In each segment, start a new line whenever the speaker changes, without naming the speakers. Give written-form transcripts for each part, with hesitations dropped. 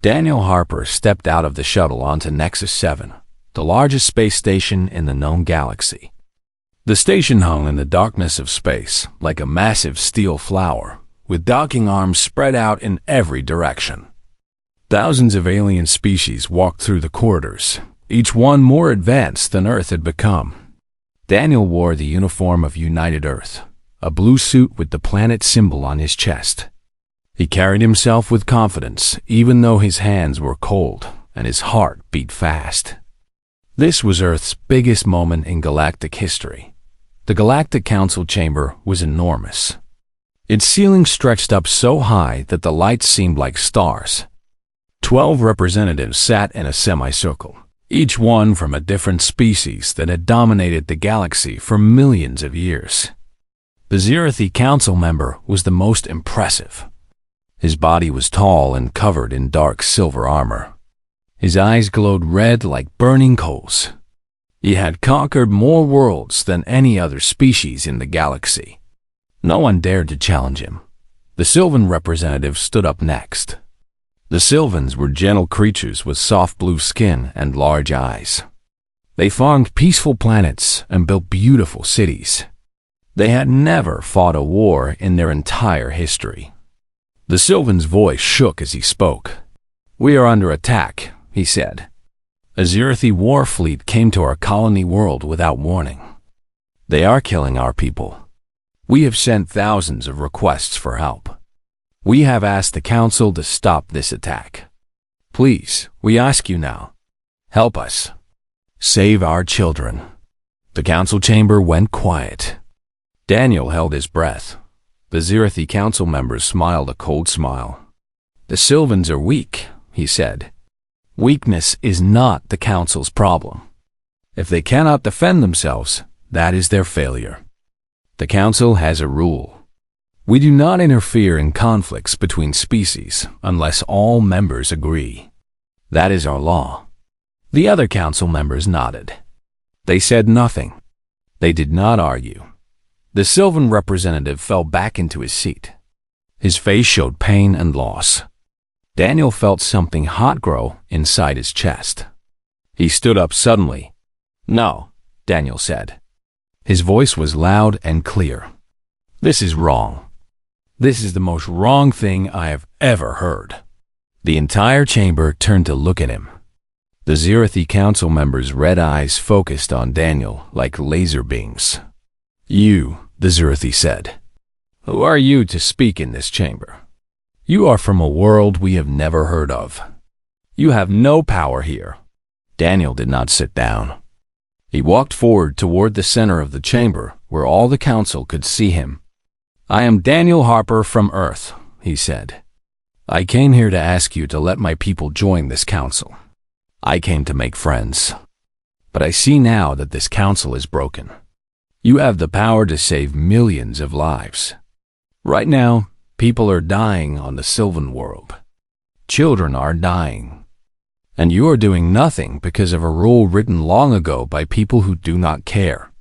Daniel Harper stepped out of the shuttle onto Nexus 7, the largest space station in the known galaxy. The station hung in the darkness of space like a massive steel flower, with docking arms spread out in every direction. Thousands of alien species walked through the corridors, each one more advanced than Earth had become. Daniel wore the uniform of United Earth, a blue suit with the planet symbol on his chest. He carried himself with confidence, even though his hands were cold and his heart beat fast. This was Earth's biggest moment in galactic history. The Galactic Council chamber was enormous. Its ceiling stretched up so high that the lights seemed like stars. 12 representatives sat in a semicircle, each one from a different species that had dominated the galaxy for millions of years. The Zirathi Council member was the most impressive. His body was tall and covered in dark silver armor. His eyes glowed red like burning coals. He had conquered more worlds than any other species in the galaxy. No one dared to challenge him. The Sylvan representative stood up next. The Sylvans were gentle creatures with soft blue skin and large eyes. They farmed peaceful planets and built beautiful cities. They had never fought a war in their entire history. The Sylvan's voice shook as he spoke. "We are under attack," he said. "A Zirathi war fleet came to our colony world without warning. They are killing our people. We have sent thousands of requests for help. We have asked the Council to stop this attack. Please, we ask you now. Help us. Save our children." The Council chamber went quiet. Daniel held his breath. The Zirathi Council members smiled a cold smile. "The Sylvans are weak," he said. "Weakness is not the Council's problem. If they cannot defend themselves, that is their failure. The Council has a rule. We do not interfere in conflicts between species unless all members agree. That is our law." The other Council members nodded. They said nothing. They did not argue. The Sylvan representative fell back into his seat. His face showed pain and loss. Daniel felt something hot grow inside his chest. He stood up suddenly. "No," Daniel said. His voice was loud and clear. "This is wrong. This is the most wrong thing I have ever heard." The entire chamber turned to look at him. The Zirathi Council members' red eyes focused on Daniel like laser beams. "You," the Zirathi said. "Who are you to speak in this chamber? You are from a world we have never heard of. You have no power here." Daniel did not sit down. He walked forward toward the center of the chamber where all the Council could see him. "I am Daniel Harper from Earth," he said. "I came here to ask you to let my people join this Council. I came to make friends. But I see now that this Council is broken. You have the power to save millions of lives. Right now, people are dying on the Sylvan world. Children are dying. And you are doing nothing because of a rule written long ago by people who do not care.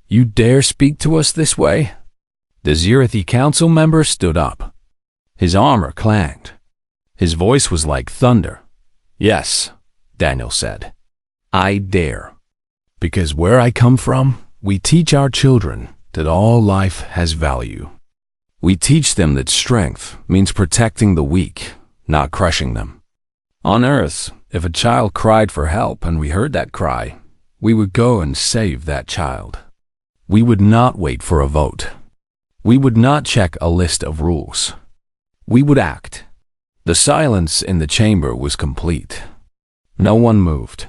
You dare speak to us this way?" The Zirathi Council member stood up. His armor clanged. His voice was like thunder. "Yes," Daniel said. "I dare. Because where I come from, we teach our children that all life has value. We teach them that strength means protecting the weak, not crushing them. On Earth, if a child cried for help and we heard that cry, we would go and save that child. We would not wait for a vote. We would not check a list of rules. We would act." The silence in the chamber was complete. No one moved.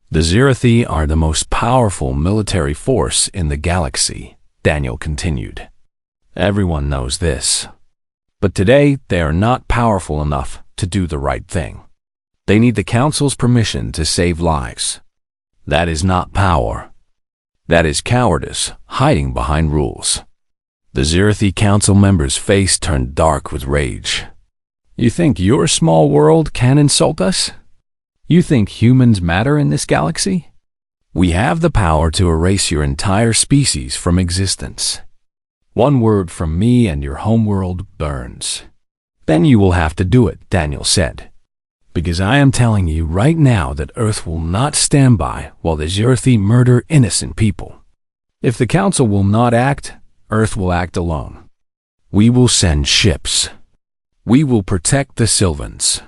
"The Zirathi are the most powerful military force in the galaxy," Daniel continued. "Everyone knows this. But today they are not powerful enough to do the right thing. They need the Council's permission to save lives. That is not power. That is cowardice hiding behind rules." The Zirathi Council member's face turned dark with rage. "You think your small world can insult us? You think humans matter in this galaxy? We have the power to erase your entire species from existence. One word from me and your homeworld burns. Then you will have to do it," Daniel said. Because I am telling you right now that Earth will not stand by while the Zirathi murder innocent people. If the Council will not act, Earth will act alone. We will send ships. We will protect the Sylvans.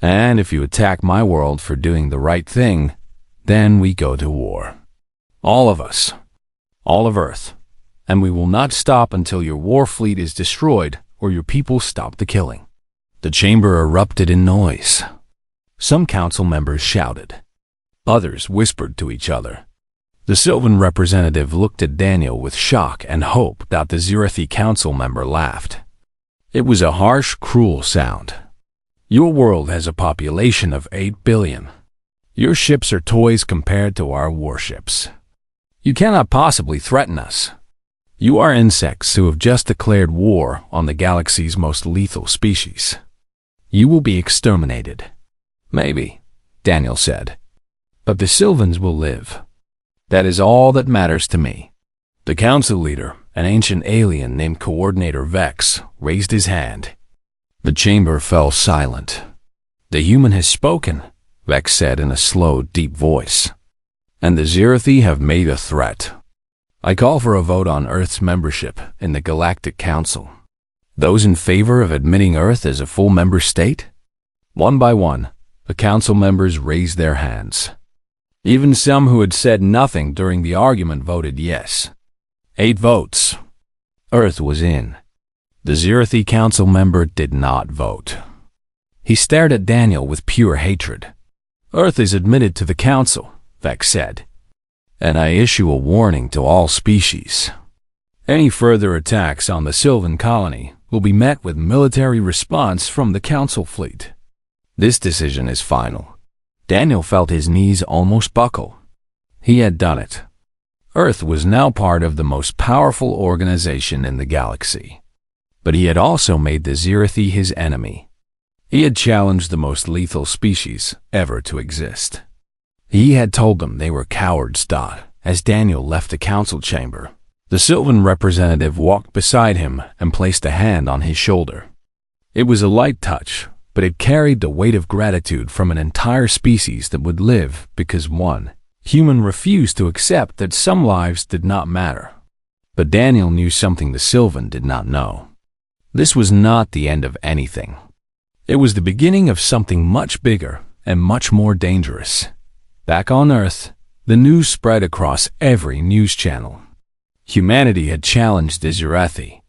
And if you attack my world for doing the right thing, then we go to war. All of us. All of Earth. And we will not stop until your war fleet is destroyed or your people stop the killing. The chamber erupted in noise. Some council members shouted. Others whispered to each other. The Sylvan representative looked at Daniel with shock and hope that the Zirathi council member laughed. It was a harsh, cruel sound. Your world has a population of 8 billion. Your ships are toys compared to our warships. You cannot possibly threaten us. You are insects who have just declared war on the galaxy's most lethal species. You will be exterminated. Maybe, Daniel said. But the Sylvans will live. That is all that matters to me. The council leader, an ancient alien named Coordinator Vex, raised his hand. The chamber fell silent. The human has spoken, Vex said in a slow, deep voice. And the Zirathi have made a threat. I call for a vote on Earth's membership in the Galactic Council. Those in favor of admitting Earth as a full member state? One by one, the council members raised their hands. Even some who had said nothing during the argument voted yes. 8 votes. Earth was in. The Zirathi council member did not vote. He stared at Daniel with pure hatred. Earth is admitted to the council, Vex said. And I issue a warning to all species. Any further attacks on the Sylvan colony will be met with military response from the council fleet. This decision is final. Daniel felt his knees almost buckle. He had done it. Earth was now part of the most powerful organization in the galaxy. But he had also made the Zirathi his enemy. He had challenged the most lethal species ever to exist. He had told them they were cowards. As Daniel left the council chamber, the Sylvan representative walked beside him and placed a hand on his shoulder. It was a light touch, but it carried the weight of gratitude from an entire species that would live because one human refused to accept that some lives did not matter. But Daniel knew something the Sylvan did not know. This was not the end of anything. It was the beginning of something much bigger and much more dangerous. Back on Earth, the news spread across every news channel. Humanity had challenged the Zirathi.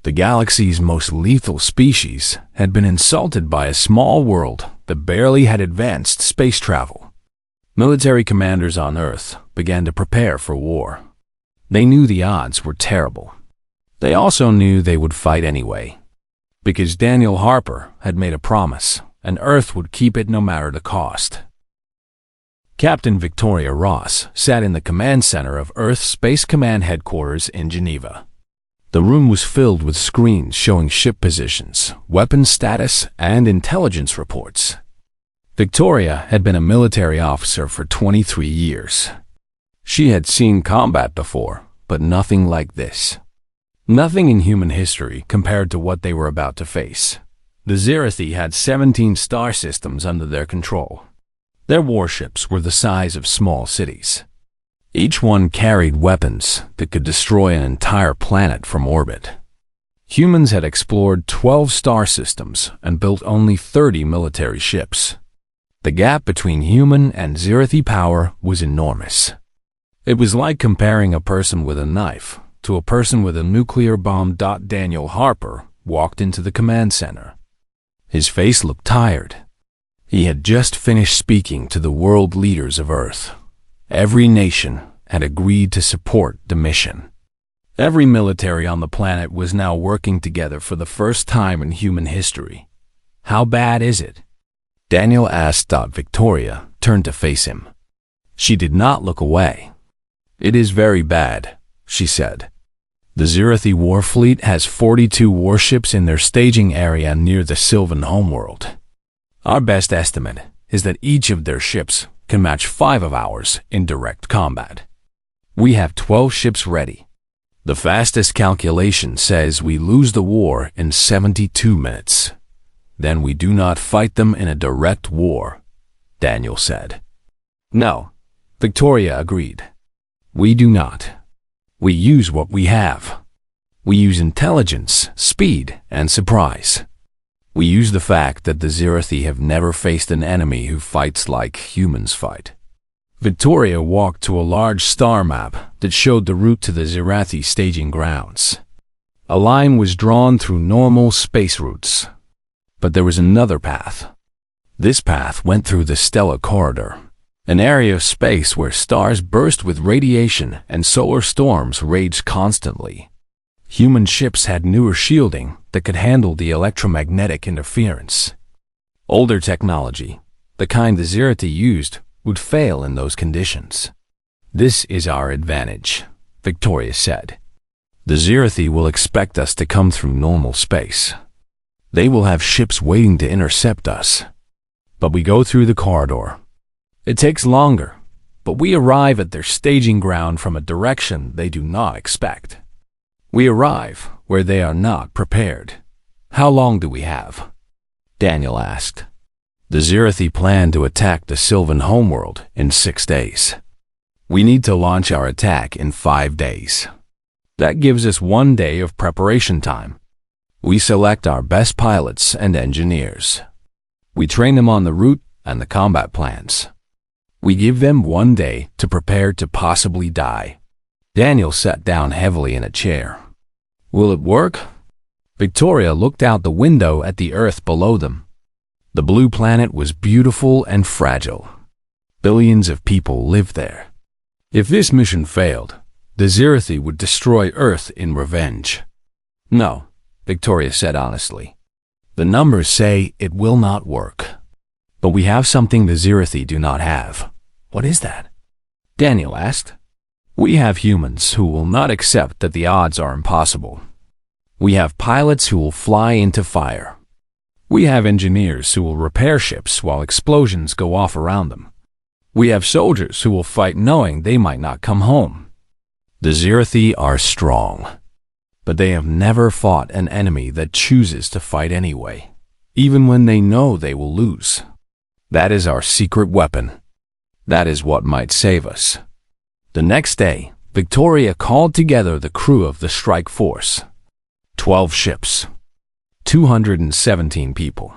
The galaxy's most lethal species had been insulted by a small world that barely had advanced space travel. Military commanders on Earth began to prepare for war. They knew the odds were terrible. They also knew they would fight anyway. Because Daniel Harper had made a promise, and Earth would keep it no matter the cost. Captain Victoria Ross sat in the command center of Earth's Space Command headquarters in Geneva. The room was filled with screens showing ship positions, weapon status, and intelligence reports. Victoria had been a military officer for 23 years. She had seen combat before, but nothing like this. Nothing in human history compared to what they were about to face. The Zirathi had 17 star systems under their control. Their warships were the size of small cities. Each one carried weapons that could destroy an entire planet from orbit. Humans had explored 12 star systems and built only 30 military ships. The gap between human and Zirathi power was enormous. It was like comparing a person with a knife to a person with a nuclear bomb. Daniel Harper walked into the command center. His face looked tired. He had just finished speaking to the world leaders of Earth. Every nation had agreed to support the mission. Every military on the planet was now working together for the first time in human history. How bad is it? Daniel asked. Victoria turned to face him. She did not look away. It is very bad, she said. The Zirathi war fleet has 42 warships in their staging area near the Sylvan homeworld. Our best estimate is that each of their ships can match 5 of ours in direct combat. We have 12 ships ready. The fastest calculation says we lose the war in 72 minutes. Then we do not fight them in a direct war, Daniel said. No, Victoria agreed. We do not. We use what we have. We use intelligence, speed, and surprise. We use the fact that the Zirathi have never faced an enemy who fights like humans fight. Victoria walked to a large star map that showed the route to the Zirathi staging grounds. A line was drawn through normal space routes. But there was another path. This path went through the stellar corridor, an area of space where stars burst with radiation and solar storms raged constantly. Human ships had newer shielding that could handle the electromagnetic interference. Older technology, the kind the Zirathi used, would fail in those conditions. This is our advantage, Victoria said. The Zirathi will expect us to come through normal space. They will have ships waiting to intercept us. But we go through the corridor. It takes longer, but we arrive at their staging ground from a direction they do not expect. We arrive where they are not prepared. How long do we have? Daniel asked. The Zirathi plan to attack the Sylvan homeworld in 6 days. We need to launch our attack in 5 days. That gives us 1 day of preparation time. We select our best pilots and engineers. We train them on the route and the combat plans. We give them 1 day to prepare to possibly die. Daniel sat down heavily in a chair. Will it work? Victoria looked out the window at the Earth below them. The blue planet was beautiful and fragile. Billions of people lived there. If this mission failed, the Zirathi would destroy Earth in revenge. No, Victoria said honestly. The numbers say it will not work. But we have something the Zirathi do not have. What is that? Daniel asked. We have humans who will not accept that the odds are impossible. We have pilots who will fly into fire. We have engineers who will repair ships while explosions go off around them. We have soldiers who will fight knowing they might not come home. The Zirathi are strong. But they have never fought an enemy that chooses to fight anyway, even when they know they will lose. That is our secret weapon. That is what might save us. The next day, Victoria called together the crew of the strike force. 12 ships. 217 people.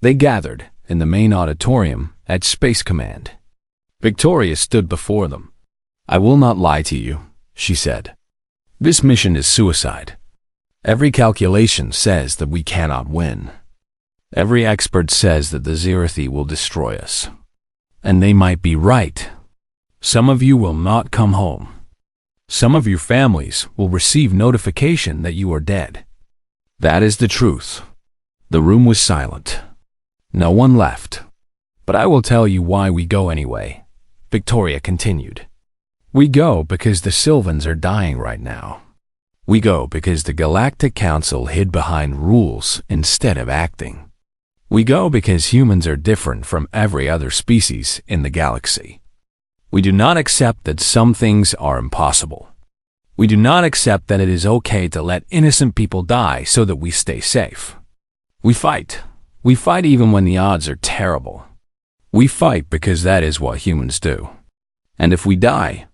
They gathered in the main auditorium at Space Command. Victoria stood before them. I will not lie to you, she said. This mission is suicide. Every calculation says that we cannot win. Every expert says that the Zirathi will destroy us. And they might be right. Some of you will not come home. Some of your families will receive notification that you are dead. That is the truth. The room was silent. No one left. But I will tell you why we go anyway, Victoria continued. We go because the Sylvans are dying right now. We go because the Galactic Council hid behind rules instead of acting. We go because humans are different from every other species in the galaxy. We do not accept that some things are impossible. We do not accept that it is okay to let innocent people die so that we stay safe. We fight. We fight even when the odds are terrible. We fight because that is what humans do. And if we die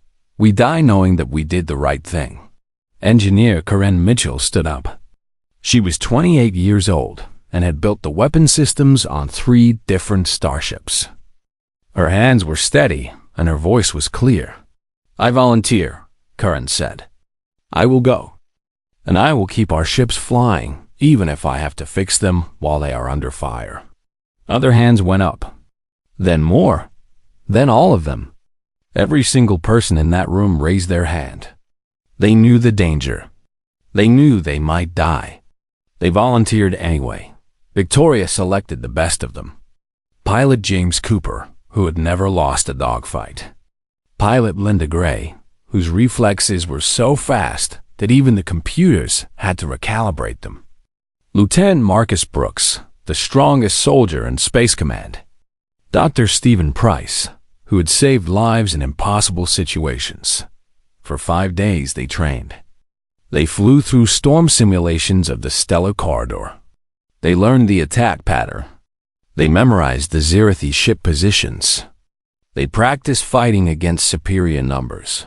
knowing that we did the right thing. Engineer Karen Mitchell stood up. She was 28 years old and had built the weapon systems on 3 different starships. Her hands were steady and her voice was clear. I volunteer, Karen said. I will go. And I will keep our ships flying, even if I have to fix them while they are under fire. Other hands went up. Then more. Then all of them. Every single person in that room raised their hand. They knew the danger. They knew they might die. They volunteered anyway. Victoria selected the best of them. Pilot James Cooper, who had never lost a dogfight. Pilot Linda Gray, whose reflexes were so fast that even the computers had to recalibrate them. Lieutenant Marcus Brooks, the strongest soldier in Space Command. Dr. Stephen Price, who had saved lives in impossible situations. For 5 days they trained. They flew through storm simulations of the stellar corridor. They learned the attack pattern. They memorized the Zirathi ship positions. They practiced fighting against superior numbers.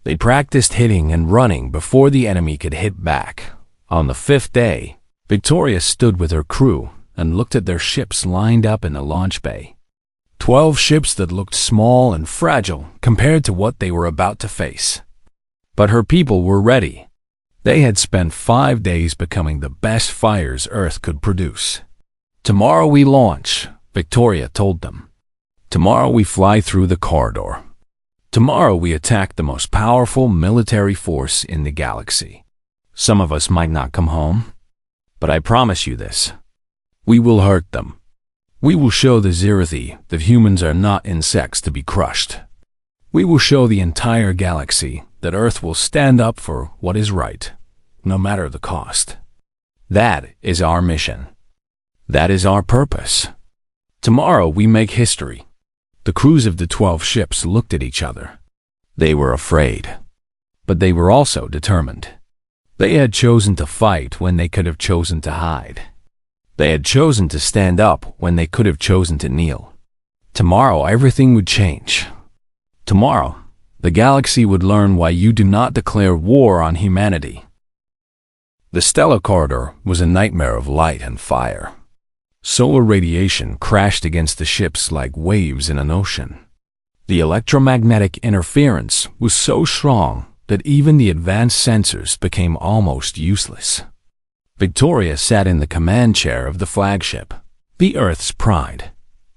They practiced hitting and running before the enemy could hit back. On the 5th day, Victoria stood with her crew and looked at their ships lined up in the launch bay. 12 ships that looked small and fragile compared to what they were about to face. But her people were ready. They had spent 5 days becoming the best fighters Earth could produce. "Tomorrow we launch," Victoria told them. "Tomorrow we fly through the corridor. Tomorrow we attack the most powerful military force in the galaxy. Some of us might not come home, but I promise you this. We will hurt them. We will show the Zirathi that humans are not insects to be crushed. We will show the entire galaxy that Earth will stand up for what is right, no matter the cost. That is our mission. That is our purpose. Tomorrow we make history." The crews of the 12 ships looked at each other. They were afraid, but they were also determined. They had chosen to fight when they could have chosen to hide. They had chosen to stand up when they could have chosen to kneel. Tomorrow everything would change. Tomorrow, the galaxy would learn why you do not declare war on humanity. The stellar corridor was a nightmare of light and fire. Solar radiation crashed against the ships like waves in an ocean. The electromagnetic interference was so strong that even the advanced sensors became almost useless. Victoria sat in the command chair of the flagship, the Earth's pride.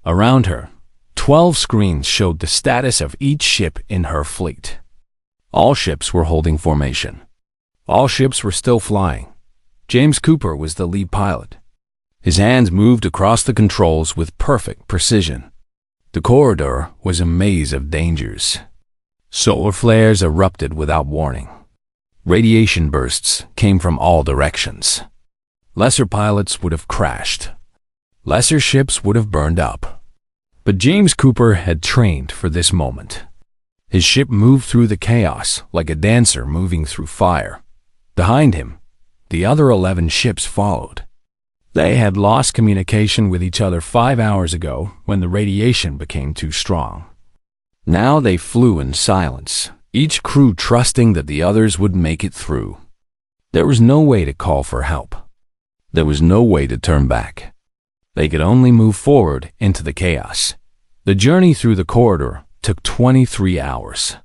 Around her, 12 screens showed the status of each ship in her fleet. All ships were holding formation. All ships were still flying. James Cooper was the lead pilot. His hands moved across the controls with perfect precision. The corridor was a maze of dangers. Solar flares erupted without warning. Radiation bursts came from all directions. Lesser pilots would have crashed. Lesser ships would have burned up. But James Cooper had trained for this moment. His ship moved through the chaos like a dancer moving through fire. Behind him, the other 11 ships followed. They had lost communication with each other 5 hours ago when the radiation became too strong. Now they flew in silence, each crew trusting that the others would make it through. There was no way to call for help. There was no way to turn back. They could only move forward into the chaos. The journey through the corridor took 23 hours.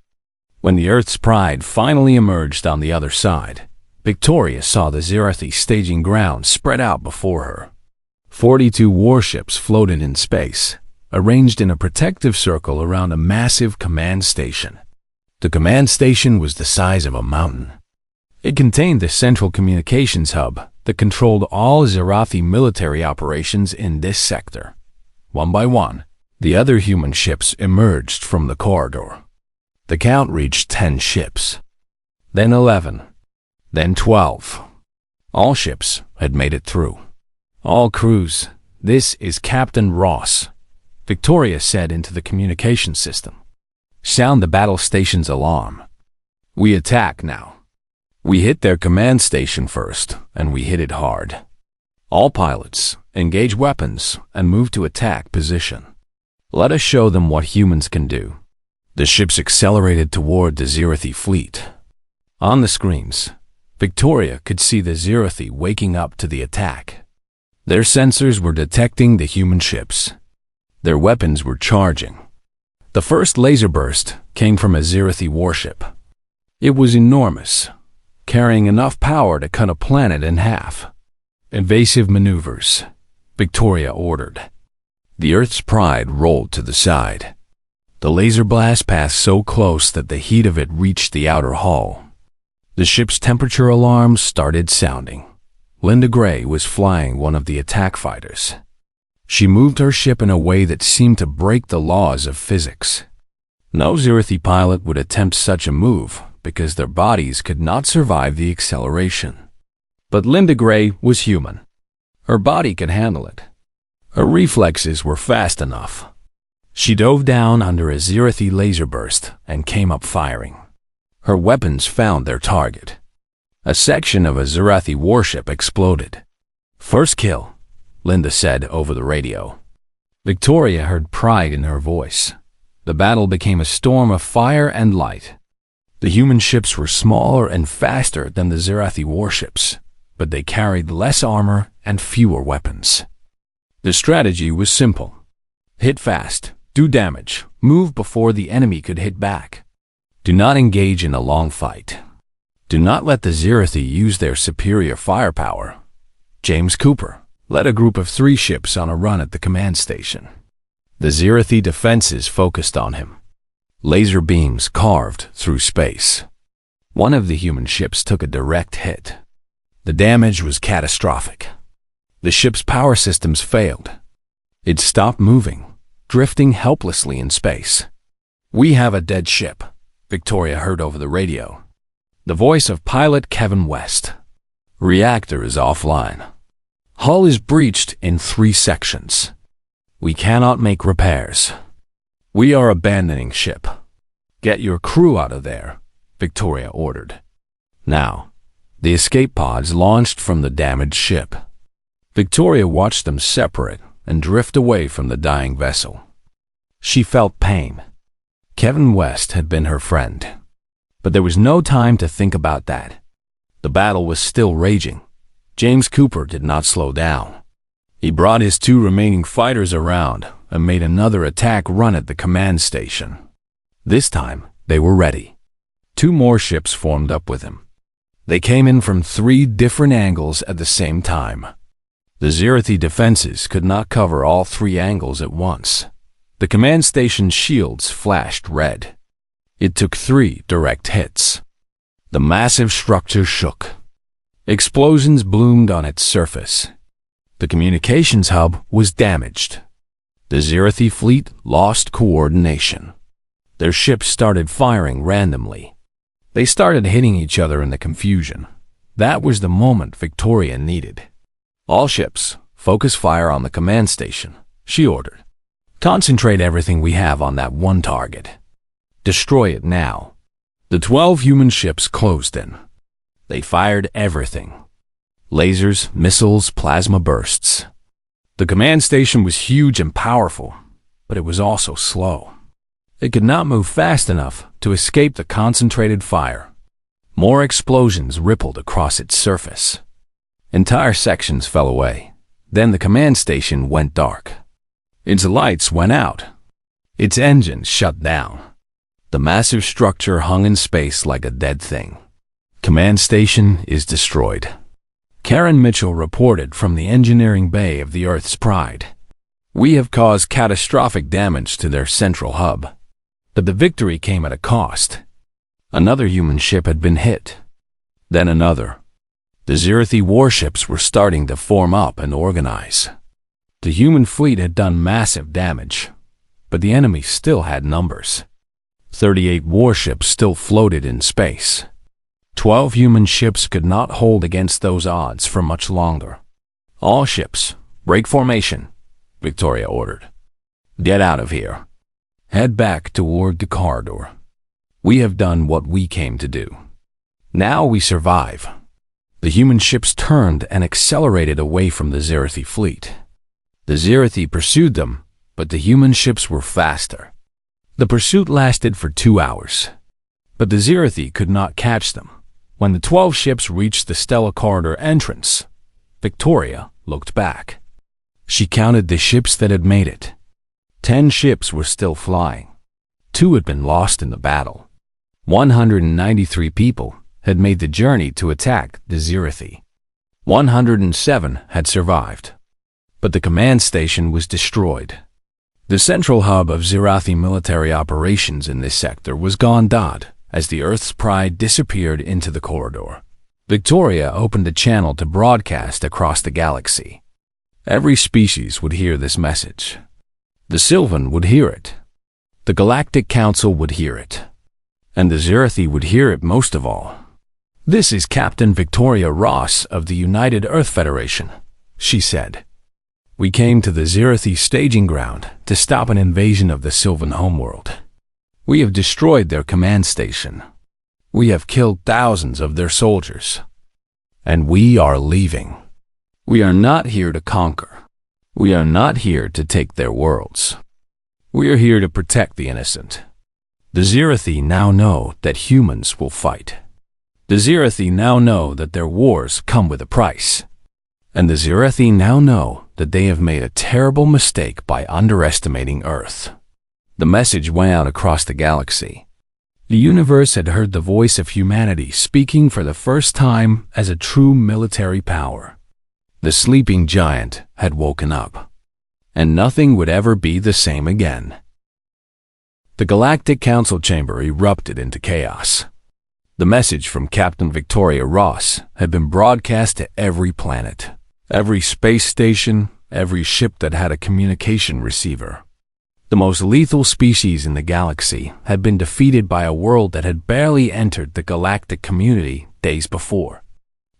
When the Earth's pride finally emerged on the other side, Victoria saw the Zirathi staging ground spread out before her. 42 warships floated in space, arranged in a protective circle around a massive command station. The command station was the size of a mountain. It contained the central communications hub that controlled all Zirathi military operations in this sector. One by one, the other human ships emerged from the corridor. The count reached 10 ships, then 11, then 12. All ships had made it through. "All crews, this is Captain Ross," Victoria said into the communication system. "Sound the battle station's alarm. We attack now. We hit their command station first, and we hit it hard. All pilots, engage weapons and move to attack position. Let us show them what humans can do." The ships accelerated toward the Zirathi fleet. On the screens, Victoria could see the Zirathi waking up to the attack. Their sensors were detecting the human ships. Their weapons were charging. The first laser burst came from a Zirathi warship. It was enormous, carrying enough power to cut a planet in half. "Invasive maneuvers," Victoria ordered. The Earth's pride rolled to the side. The laser blast passed so close that the heat of it reached the outer hull. The ship's temperature alarms started sounding. Linda Gray was flying one of the attack fighters. She moved her ship in a way that seemed to break the laws of physics. No Zirathi pilot would attempt such a move because their bodies could not survive the acceleration. But Linda Gray was human. Her body could handle it. Her reflexes were fast enough. She dove down under a Zirathi laser burst and came up firing. Her weapons found their target. A section of a Zirathi warship exploded. First kill, Linda said over the radio. Victoria heard pride in her voice. The battle became a storm of fire and light. The human ships were smaller and faster than the Zirathi warships, but they carried less armor and fewer weapons. The strategy was simple. Hit fast, do damage, move before the enemy could hit back. Do not engage in a long fight. Do not let the Zirathi use their superior firepower. James Cooper led a group of 3 ships on a run at the command station. The Zirathi defenses focused on him. Laser beams carved through space. One of the human ships took a direct hit. The damage was catastrophic. The ship's power systems failed. It stopped moving, drifting helplessly in space. "We have a dead ship," Victoria heard over the radio. The voice of pilot Kevin West. "Reactor is offline. Hull is breached in 3 sections. We cannot make repairs. We are abandoning ship. Get your crew out of there," Victoria ordered. Now, the escape pods launched from the damaged ship. Victoria watched them separate and drift away from the dying vessel. She felt pain. Kevin West had been her friend. But there was no time to think about that. The battle was still raging. James Cooper did not slow down. He brought his 2 remaining fighters around and made another attack run at the command station. This time, they were ready. 2 more ships formed up with him. They came in from 3 different angles at the same time. The Zirathi defenses could not cover all 3 angles at once. The command station's shields flashed red. It took 3 direct hits. The massive structure shook. Explosions bloomed on its surface. The communications hub was damaged. The Zirathi fleet lost coordination. Their ships started firing randomly. They started hitting each other in the confusion. That was the moment Victoria needed. "All ships, focus fire on the command station," she ordered. "Concentrate everything we have on that one target. Destroy it now." The 12 human ships closed in. They fired everything. Lasers, missiles, plasma bursts. The command station was huge and powerful, but it was also slow. It could not move fast enough to escape the concentrated fire. More explosions rippled across its surface. Entire sections fell away. Then the command station went dark. Its lights went out. Its engines shut down. The massive structure hung in space like a dead thing. "Command station is destroyed," Karen Mitchell reported from the engineering bay of the Earth's Pride. "We have caused catastrophic damage to their central hub." But the victory came at a cost. Another human ship had been hit. Then another. The Zirathi warships were starting to form up and organize. The human fleet had done massive damage, but the enemy still had numbers. 38 warships still floated in space. 12 human ships could not hold against those odds for much longer. "All ships, break formation," Victoria ordered. "Get out of here. Head back toward the corridor. We have done what we came to do. Now we survive." The human ships turned and accelerated away from the Zirathi fleet. The Zirathi pursued them, but the human ships were faster. The pursuit lasted for 2 hours, but the Zirathi could not catch them. When the 12 ships reached the Stella Corridor entrance, Victoria looked back. She counted the ships that had made it. 10 ships were still flying. 2 had been lost in the battle. 193 people had made the journey to attack the Zirathi. 107 had survived. But the command station was destroyed. The central hub of Zirathi military operations in this sector was gone dot as the Earth's Pride disappeared into the corridor. Victoria opened a channel to broadcast across the galaxy. Every species would hear this message. The Sylvan would hear it. The Galactic Council would hear it. And the Zirathi would hear it most of all. "This is Captain Victoria Ross of the United Earth Federation," she said. "We came to the Zirathi staging ground to stop an invasion of the Sylvan homeworld. We have destroyed their command station. We have killed thousands of their soldiers. And we are leaving. We are not here to conquer. We are not here to take their worlds. We are here to protect the innocent. The Zirathi now know that humans will fight. The Zirathi now know that their wars come with a price. And the Zirathi now know that they have made a terrible mistake by underestimating Earth. The message went out across the galaxy. The universe had heard the voice of humanity speaking for the first time as a true military power. The sleeping giant had woken up, and nothing would ever be the same again. The Galactic Council chamber erupted into chaos. The message from Captain Victoria Ross had been broadcast to every planet, every space station, every ship that had a communication receiver. The most lethal species in the galaxy had been defeated by a world that had barely entered the galactic community days before.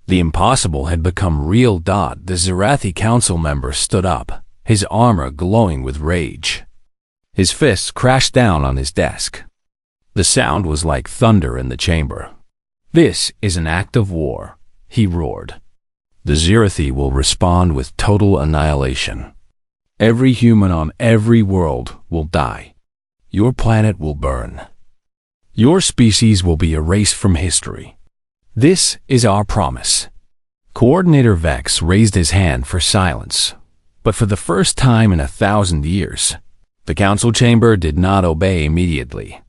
The impossible had become real. The Zirathi Council member stood up, his armor glowing with rage. His fists crashed down on his desk. The sound was like thunder in the chamber. "This is an act of war," he roared. "The Zirathi will respond with total annihilation. Every human on every world will die. Your planet will burn. Your species will be erased from history. This is our promise." Coordinator Vex raised his hand for silence, but for the first time in 1,000 years, the council chamber did not obey immediately.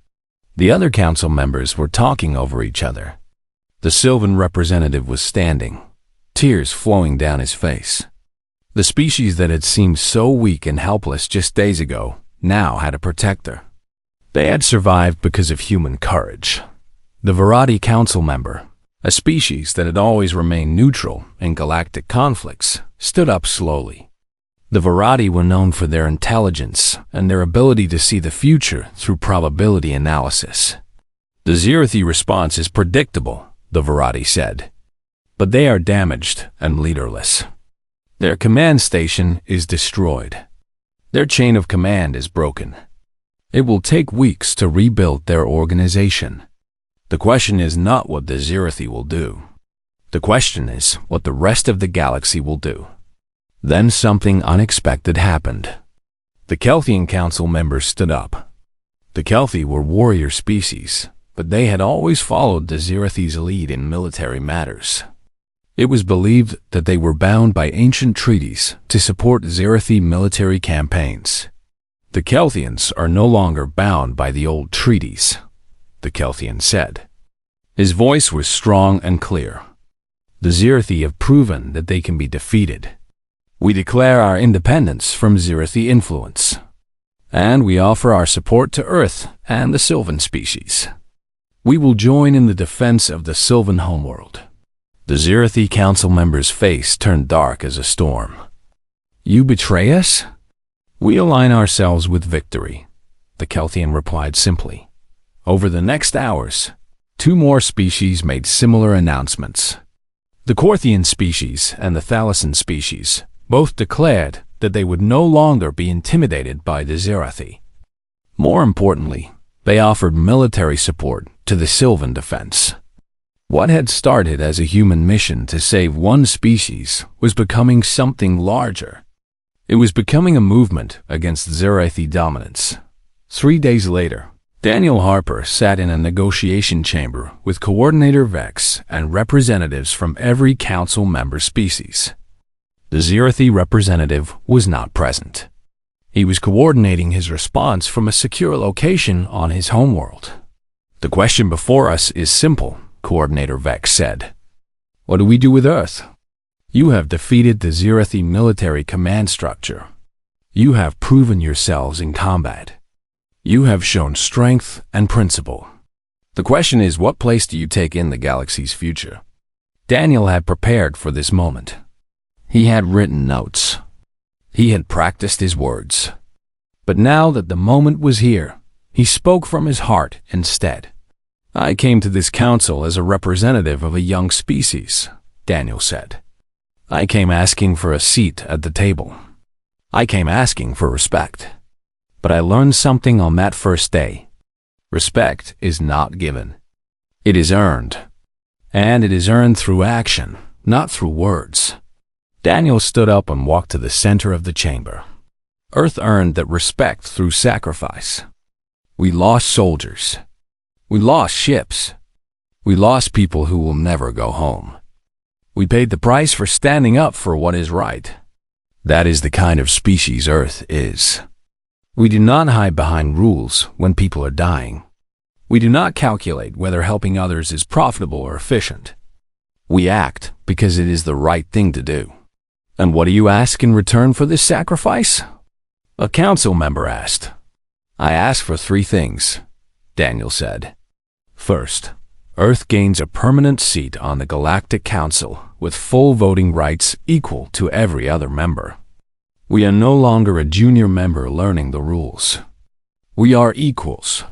The other council members were talking over each other. The Sylvan representative was standing, tears flowing down his face. The species that had seemed so weak and helpless just days ago now had a protector. They had survived because of human courage. The Virati Council member, a species that had always remained neutral in galactic conflicts, stood up slowly. The Virati were known for their intelligence and their ability to see the future through probability analysis. "The Zirathi response is predictable," the Virati said, "but they are damaged and leaderless. Their command station is destroyed. Their chain of command is broken. It will take weeks to rebuild their organization. The question is not what the Zirathi will do. The question is what the rest of the galaxy will do." Then something unexpected happened. The Kelthian Council members stood up. The Kelthi were warrior species, but they had always followed the Zirathi's lead in military matters. It was believed that they were bound by ancient treaties to support Zirathi military campaigns. "The Kelthians are no longer bound by the old treaties," the Kelthian said. His voice was strong and clear. "The Zirathi have proven that they can be defeated. We declare our independence from Zirathi influence, and we offer our support to Earth and the Sylvan species. We will join in the defense of the Sylvan homeworld." The Zirathi Council member's face turned dark as a storm. "You betray us?" "We align ourselves with victory," the Kelthian replied simply. Over the next hours, 2 more species made similar announcements. The Korthian species and the Thalassian species both declared that they would no longer be intimidated by the Zirathi. More importantly, they offered military support to the Sylvan defense. What had started as a human mission to save one species was becoming something larger. It was becoming a movement against Zirathi dominance. 3 days later, Daniel Harper sat in a negotiation chamber with Coordinator Vex and representatives from every council member species. The Zirathi representative was not present. He was coordinating his response from a secure location on his homeworld. "The question before us is simple," Coordinator Vex said. "What do we do with Earth? You have defeated the Zirathi military command structure. You have proven yourselves in combat. You have shown strength and principle. The question is, what place do you take in the galaxy's future?" Daniel had prepared for this moment. He had written notes. He had practiced his words. But now that the moment was here, he spoke from his heart instead. "I came to this council as a representative of a young species," Daniel said. "I came asking for a seat at the table. I came asking for respect. But I learned something on that first day. Respect is not given. It is earned. And it is earned through action, not through words. Daniel stood up and walked to the center of the chamber. Earth earned that respect through sacrifice. We lost soldiers. We lost ships. We lost people who will never go home. We paid the price for standing up for what is right. That is the kind of species Earth is. We do not hide behind rules when people are dying. We do not calculate whether helping others is profitable or efficient. We act because it is the right thing to do. And what do you ask in return for this sacrifice? A council member asked. I ask for 3 things, Daniel said. First, Earth gains a permanent seat on the Galactic Council with full voting rights equal to every other member. We are no longer a junior member learning the rules. We are equals.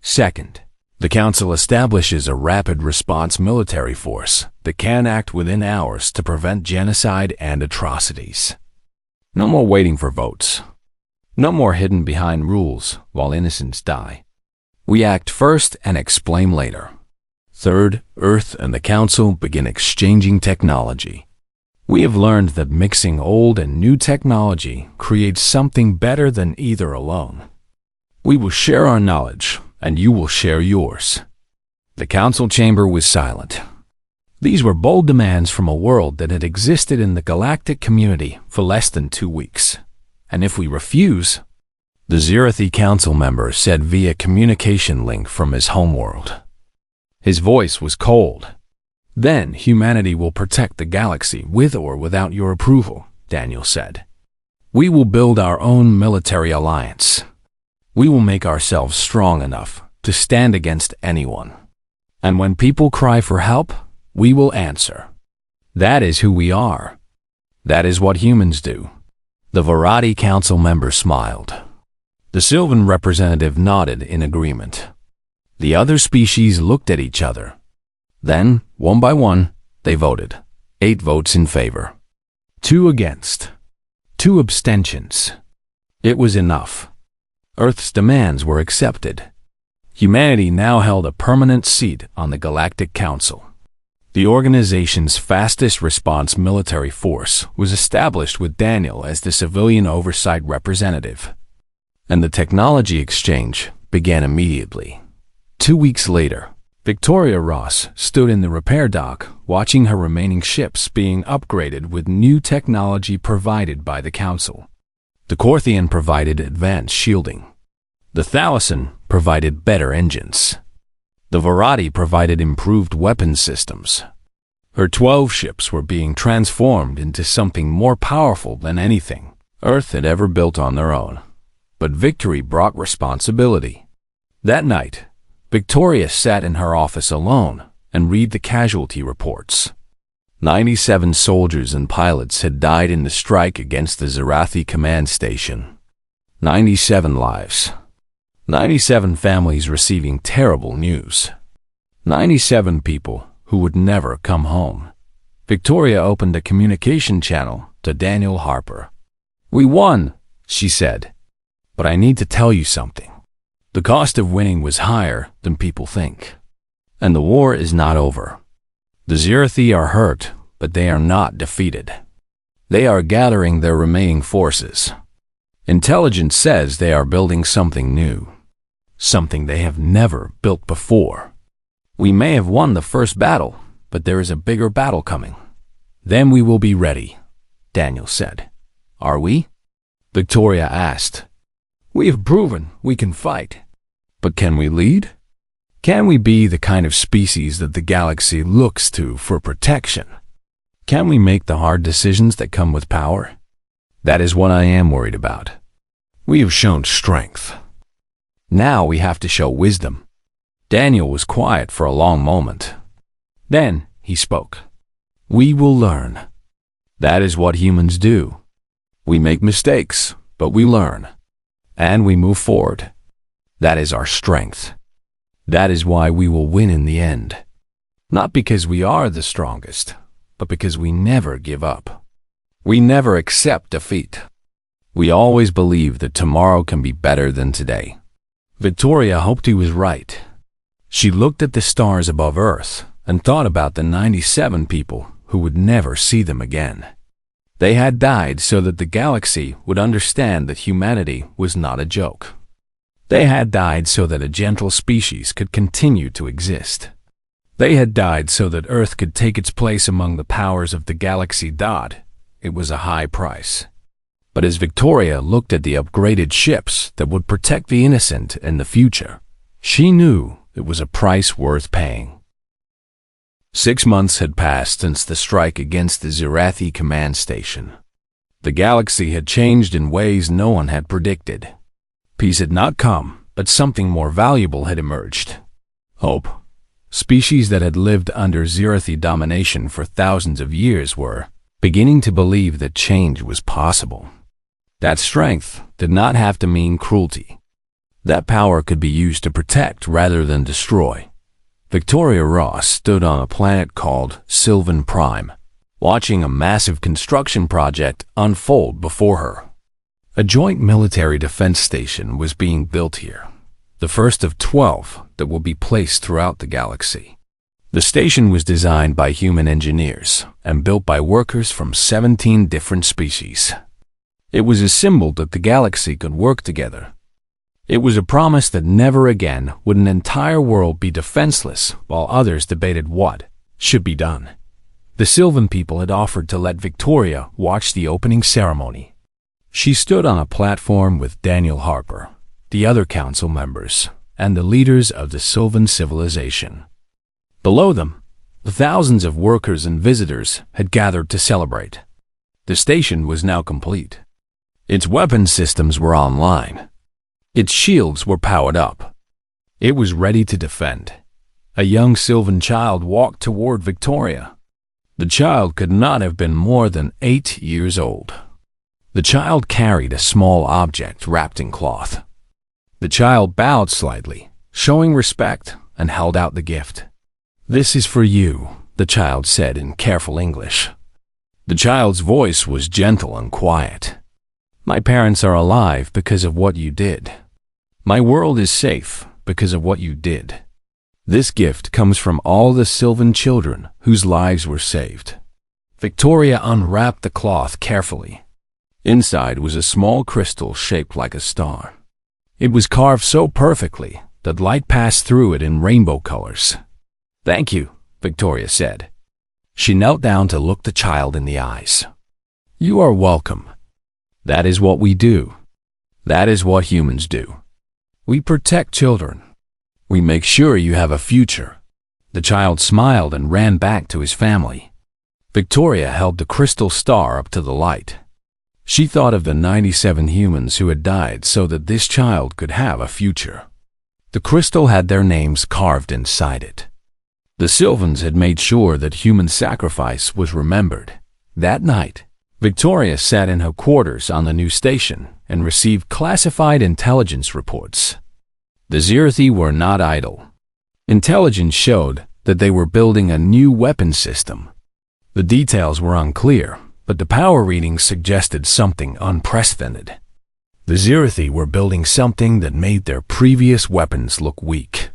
Second, the Council establishes a rapid response military force that can act within hours to prevent genocide and atrocities. No more waiting for votes. No more hidden behind rules while innocents die. We act first and explain later. Third, Earth and the Council begin exchanging technology. We have learned that mixing old and new technology creates something better than either alone. We will share our knowledge, and you will share yours. The council chamber was silent. These were bold demands from a world that had existed in the galactic community for less than 2 weeks. And if we refuse, the Zerathi council member said via communication link from his homeworld. His voice was cold. Then humanity will protect the galaxy with or without your approval, Daniel said. We will build our own military alliance. We will make ourselves strong enough to stand against anyone. And when people cry for help, we will answer. That is who we are. That is what humans do. The Varati council member smiled. The Sylvan representative nodded in agreement. The other species looked at each other. Then, one by one, they voted. 8 votes in favor. 2 against. 2 abstentions. It was enough. Earth's demands were accepted. Humanity now held a permanent seat on the Galactic Council. The organization's fastest response military force was established with Daniel as the civilian oversight representative. And the technology exchange began immediately. 2 weeks later, Victoria Ross stood in the repair dock watching her remaining ships being upgraded with new technology provided by the Council. The Corthian provided advanced shielding. The Thalassen provided better engines. The Varati provided improved weapon systems. Her 12 ships were being transformed into something more powerful than anything Earth had ever built on their own. But victory brought responsibility. That night, Victoria sat in her office alone and read the casualty reports. 97 soldiers and pilots had died in the strike against the Zerathi command station. 97 lives. 97 families receiving terrible news. 97 people who would never come home. Victoria opened a communication channel to Daniel Harper. We won, she said. But I need to tell you something. The cost of winning was higher than people think. And the war is not over. The Zerathi are hurt, but they are not defeated. They are gathering their remaining forces. Intelligence says they are building something new. Something they have never built before. We may have won the first battle, but there is a bigger battle coming. Then we will be ready, Daniel said. Are we? Victoria asked. We have proven we can fight. But can we lead? Can we be the kind of species that the galaxy looks to for protection? Can we make the hard decisions that come with power? That is what I am worried about. We have shown strength. Now we have to show wisdom. Daniel was quiet for a long moment. Then he spoke. We will learn. That is what humans do. We make mistakes, but we learn. And we move forward. That is our strength. That is why we will win in the end. Not because we are the strongest, but because we never give up. We never accept defeat. We always believe that tomorrow can be better than today. Victoria hoped he was right. She looked at the stars above Earth and thought about the 97 people who would never see them again. They had died so that the galaxy would understand that humanity was not a joke. They had died so that a gentle species could continue to exist. They had died so that Earth could take its place among the powers of the galaxy. It was a high price. But as Victoria looked at the upgraded ships that would protect the innocent in the future, she knew it was a price worth paying. 6 months had passed since the strike against the Zirathi command station. The galaxy had changed in ways no one had predicted. Peace had not come, but something more valuable had emerged. Hope. Species that had lived under Zirathi domination for thousands of years were beginning to believe that change was possible. That strength did not have to mean cruelty. That power could be used to protect rather than destroy. Victoria Ross stood on a planet called Sylvan Prime, watching a massive construction project unfold before her. A joint military defense station was being built here, the first of 12 that will be placed throughout the galaxy. The station was designed by human engineers and built by workers from 17 different species. It was a symbol that the galaxy could work together. It was a promise that never again would an entire world be defenseless while others debated what should be done. The Sylvan people had offered to let Victoria watch the opening ceremony. She stood on a platform with Daniel Harper, the other council members, and the leaders of the Sylvan civilization. Below them, the thousands of workers and visitors had gathered to celebrate. The station was now complete. Its weapon systems were online. Its shields were powered up. It was ready to defend. A young Sylvan child walked toward Victoria. The child could not have been more than 8 years old. The child carried a small object wrapped in cloth. The child bowed slightly, showing respect, and held out the gift. "This is for you," the child said in careful English. The child's voice was gentle and quiet. "My parents are alive because of what you did. My world is safe because of what you did. This gift comes from all the Sylvan children whose lives were saved." Victoria unwrapped the cloth carefully. Inside was a small crystal shaped like a star. It was carved so perfectly that light passed through it in rainbow colors. "Thank you," Victoria said. She knelt down to look the child in the eyes. "You are welcome. That is what we do. That is what humans do. We protect children. We make sure you have a future." The child smiled and ran back to his family. Victoria held the crystal star up to the light. She thought of the 97 humans who had died so that this child could have a future. The crystal had their names carved inside it. The Sylvans had made sure that human sacrifice was remembered. That night, Victoria sat in her quarters on the new station and received classified intelligence reports. The Zirathi were not idle. Intelligence showed that they were building a new weapon system. The details were unclear, but the power readings suggested something unprecedented. The Zirathi were building something that made their previous weapons look weak.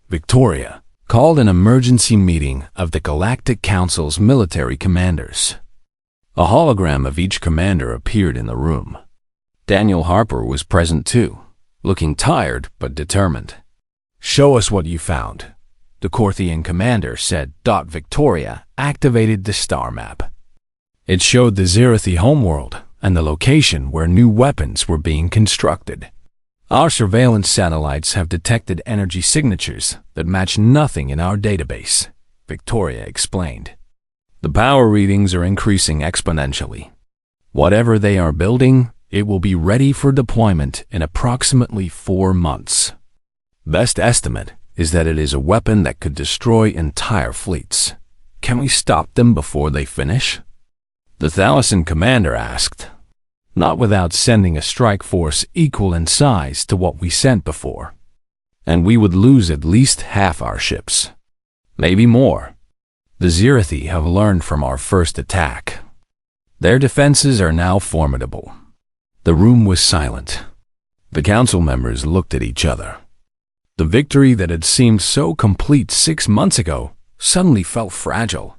Victoria called an emergency meeting of the Galactic Council's military commanders. A hologram of each commander appeared in the room. Daniel Harper was present too, looking tired but determined. "Show us what you found," the Korthian commander said. Victoria activated the star map. It showed the Zirathi homeworld and the location where new weapons were being constructed. "Our surveillance satellites have detected energy signatures that match nothing in our database," Victoria explained. "The power readings are increasing exponentially. Whatever they are building, it will be ready for deployment in approximately 4 months. Best estimate is that it is a weapon that could destroy entire fleets. Can we stop them before they finish?" The Thalassian commander asked. "Not without sending a strike force equal in size to what we sent before. And we would lose at least half our ships. Maybe more. The Zirathi have learned from our first attack. Their defenses are now formidable." The room was silent. The council members looked at each other. The victory that had seemed so complete 6 months ago suddenly felt fragile.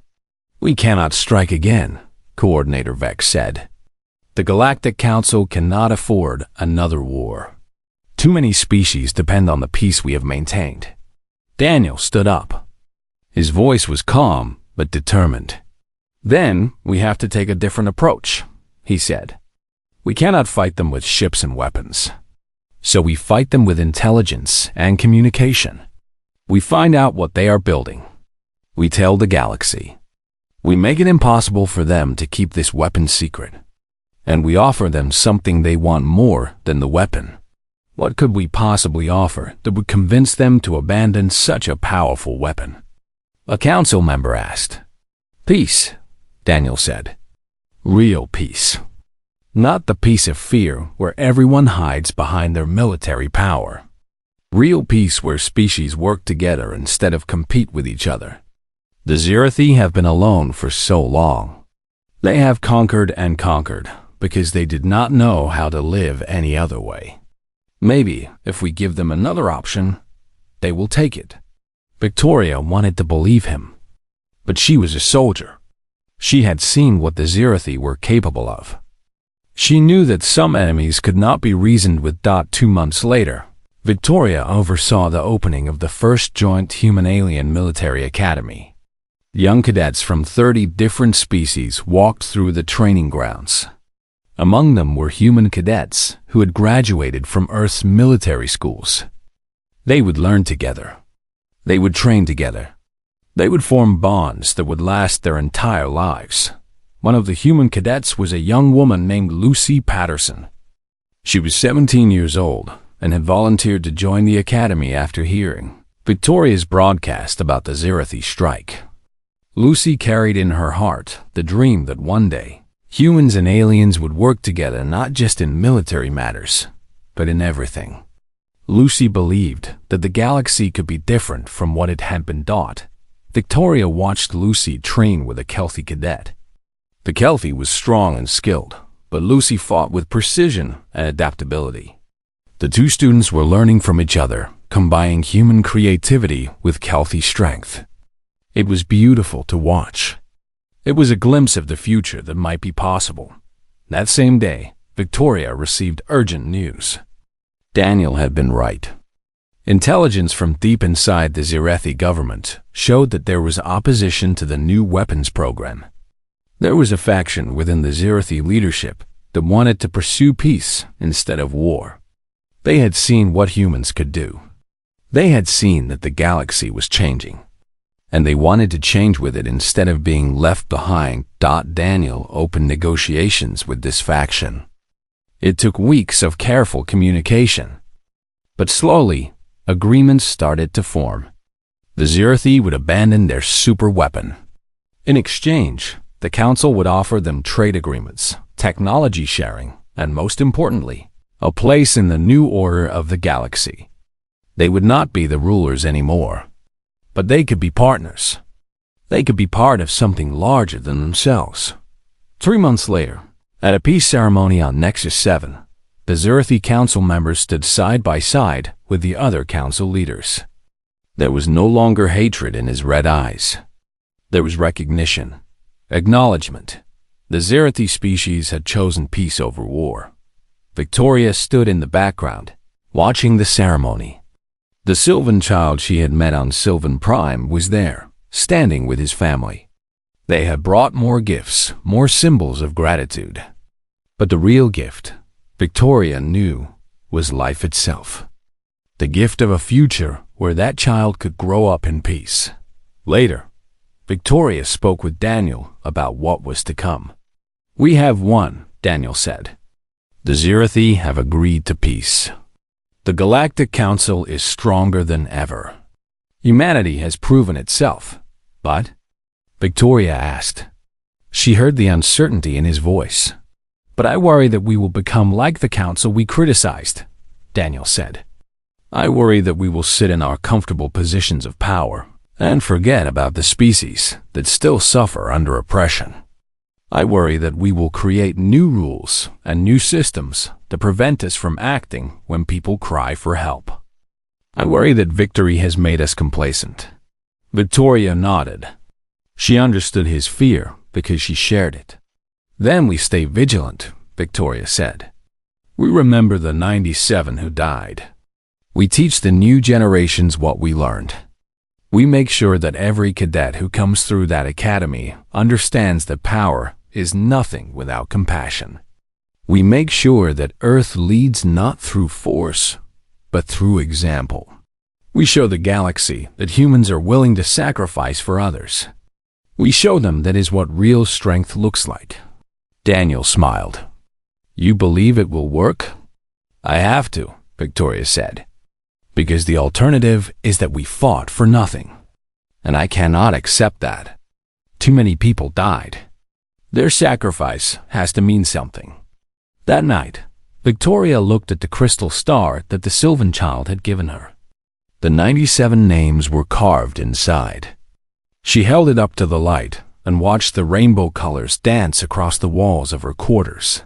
"We cannot strike again," Coordinator Vex said. The Galactic Council cannot afford another war. Too many species depend on the peace we have maintained. Daniel stood up. His voice was calm but determined. Then we have to take a different approach, he said. We cannot fight them with ships and weapons. So we fight them with intelligence and communication. We find out what they are building. We tell the galaxy. We make it impossible for them to keep this weapon secret. And we offer them something they want more than the weapon. What could we possibly offer that would convince them to abandon such a powerful weapon? A council member asked. Peace, Daniel said. Real peace. Not the peace of fear where everyone hides behind their military power. Real peace where species work together instead of compete with each other. The Zirathi have been alone for so long. They have conquered and conquered because they did not know how to live any other way. Maybe if we give them another option, they will take it. Victoria wanted to believe him, but she was a soldier. She had seen what the Zirathi were capable of. She knew that some enemies could not be reasoned with. 2 months later, Victoria oversaw the opening of the first joint human-alien military academy. Young cadets from 30 different species walked through the training grounds. Among them were human cadets who had graduated from Earth's military schools. They would learn together. They would train together. They would form bonds that would last their entire lives. One of the human cadets was a young woman named Lucy Patterson. She was 17 years old and had volunteered to join the academy after hearing Victoria's broadcast about the Zirathi strike. Lucy carried in her heart the dream that one day humans and aliens would work together not just in military matters, but in everything. Lucy believed that the galaxy could be different from what it had been taught. Victoria watched Lucy train with a Kelpie cadet. The Kelpie was strong and skilled, but Lucy fought with precision and adaptability. The two students were learning from each other, combining human creativity with Kelpie strength. It was beautiful to watch. It was a glimpse of the future that might be possible. That same day, Victoria received urgent news. Daniel had been right. Intelligence from deep inside the Zirathi government showed that there was opposition to the new weapons program. There was a faction within the Zirathi leadership that wanted to pursue peace instead of war. They had seen what humans could do. They had seen that the galaxy was changing, and they wanted to change with it instead of being left behind. Daniel opened negotiations with this faction. It took weeks of careful communication, but slowly, agreements started to form. The Zirathi would abandon their super weapon. In exchange, the Council would offer them trade agreements, technology sharing, and most importantly, a place in the new order of the galaxy. They would not be the rulers anymore, but they could be partners. They could be part of something larger than themselves. 3 months later, at a peace ceremony on Nexus 7, the Zirathi Council members stood side by side with the other Council leaders. There was no longer hatred in his red eyes. There was recognition, acknowledgement. The Zirathi species had chosen peace over war. Victoria stood in the background, watching the ceremony. The Sylvan child she had met on Sylvan Prime was there, standing with his family. They had brought more gifts, more symbols of gratitude. But the real gift, Victoria knew, was life itself. The gift of a future where that child could grow up in peace. Later, Victoria spoke with Daniel about what was to come. "We have won," Daniel said. "The Zirathi have agreed to peace. The Galactic Council is stronger than ever. Humanity has proven itself, but?" Victoria asked. She heard the uncertainty in his voice. "But I worry that we will become like the Council we criticized," Daniel said. "I worry that we will sit in our comfortable positions of power and forget about the species that still suffer under oppression. I worry that we will create new rules and new systems to prevent us from acting when people cry for help. I worry that victory has made us complacent." Victoria nodded. She understood his fear because she shared it. Then we stay vigilant, Victoria said. We remember the 97 who died. We teach the new generations what we learned. We make sure that every cadet who comes through that academy understands that power is nothing without compassion. We make sure that Earth leads not through force, but through example. We show the galaxy that humans are willing to sacrifice for others. We show them that is what real strength looks like. Daniel smiled. You believe it will work? I have to, Victoria said. Because the alternative is that we fought for nothing. And I cannot accept that. Too many people died. Their sacrifice has to mean something. That night, Victoria looked at the crystal star that the Sylvan child had given her. The 97 names were carved inside. She held it up to the light and watched the rainbow colors dance across the walls of her quarters.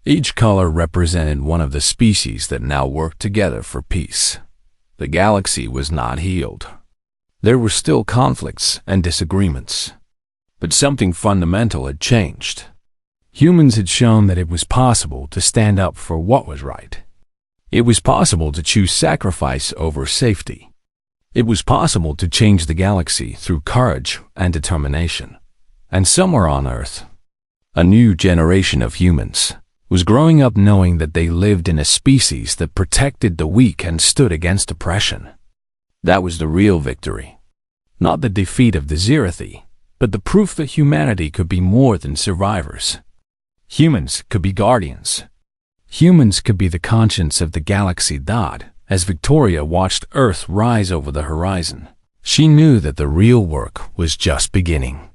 Each color represented one of the species that now worked together for peace. The galaxy was not healed. There were still conflicts and disagreements. But something fundamental had changed. Humans had shown that it was possible to stand up for what was right. It was possible to choose sacrifice over safety. It was possible to change the galaxy through courage and determination. And somewhere on Earth, a new generation of humans was growing up knowing that they lived in a species that protected the weak and stood against oppression. That was the real victory. Not the defeat of the Zirathi, but the proof that humanity could be more than survivors. Humans could be guardians. Humans could be the conscience of the galaxy. As Victoria watched Earth rise over the horizon, she knew that the real work was just beginning.